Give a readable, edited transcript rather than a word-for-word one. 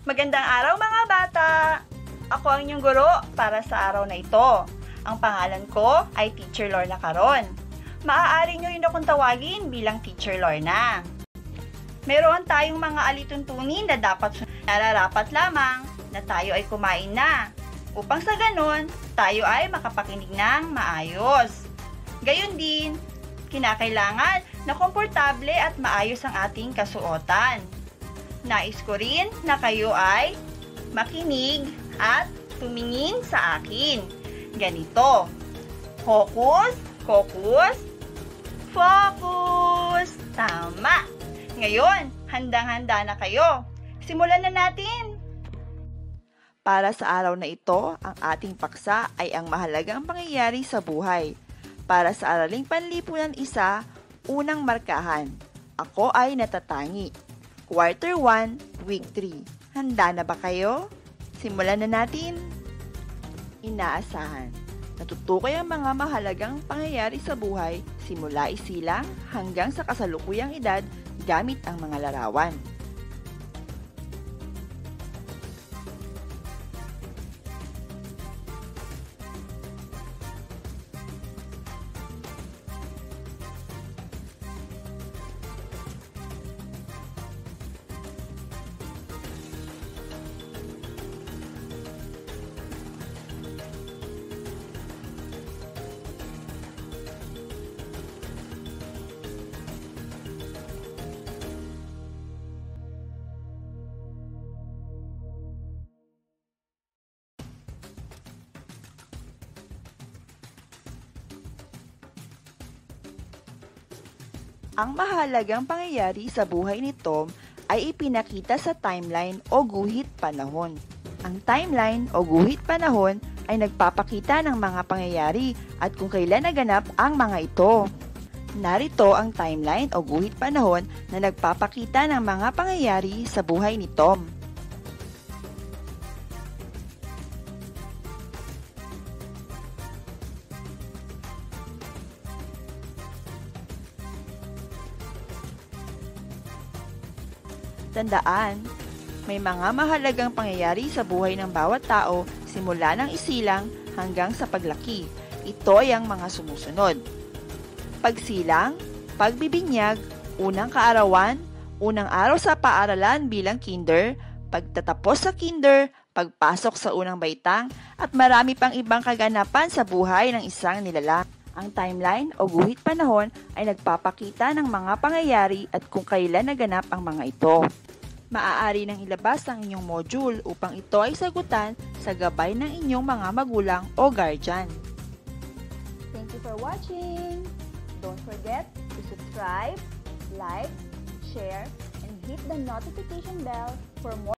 Magandang araw mga bata! Ako ang inyong guro para sa araw na ito. Ang pangalan ko ay Teacher Lorna Caron. Maaari nyo rin akong tawagin bilang Teacher Lorna. Meron tayong mga alituntunin na dapat nararapat lamang na tayo ay kumain na upang sa ganon tayo ay makapakinig ng maayos. Gayon din, kinakailangan na komportable at maayos ang ating kasuotan. Nais ko rin na kayo ay makinig at tumingin sa akin. Ganito. Hocus, pocus, focus. Tama. Ngayon, handang-handa na kayo. Simulan na natin. Para sa araw na ito, ang ating paksa ay ang mahalagang pangyayari sa buhay. Para sa Araling Panlipunan 1, unang markahan. Ako ay natatangi. Quarter 1, Week 3. Handa na ba kayo? Simulan na natin. Inaasahan. Natutukoy ang mga mahalagang pangyayari sa buhay simula isilang hanggang sa kasalukuyang edad gamit ang mga larawan. Ang mahalagang pangyayari sa buhay ni Tom ay ipinakita sa timeline o guhit panahon. Ang timeline o guhit panahon ay nagpapakita ng mga pangyayari at kung kailan naganap ang mga ito. Narito ang timeline o guhit panahon na nagpapakita ng mga pangyayari sa buhay ni Tom. Tandaan, may mga mahalagang pangyayari sa buhay ng bawat tao simula ng isilang hanggang sa paglaki. Ito ay ang mga sumusunod. Pagsilang, pagbibinyag, unang kaarawan, unang araw sa paaralan bilang kinder, pagtatapos sa kinder, pagpasok sa unang baitang, at marami pang ibang kaganapan sa buhay ng isang nilalang. Ang timeline o guhit panahon ay nagpapakita ng mga pangyayari at kung kailan naganap ang mga ito. Maaari nang ilabas ang inyong module upang ito ay sagutan sa gabay ng inyong mga magulang o guardian. Thank you for watching. Don't forget to subscribe, like, share, and hit the notification bell for more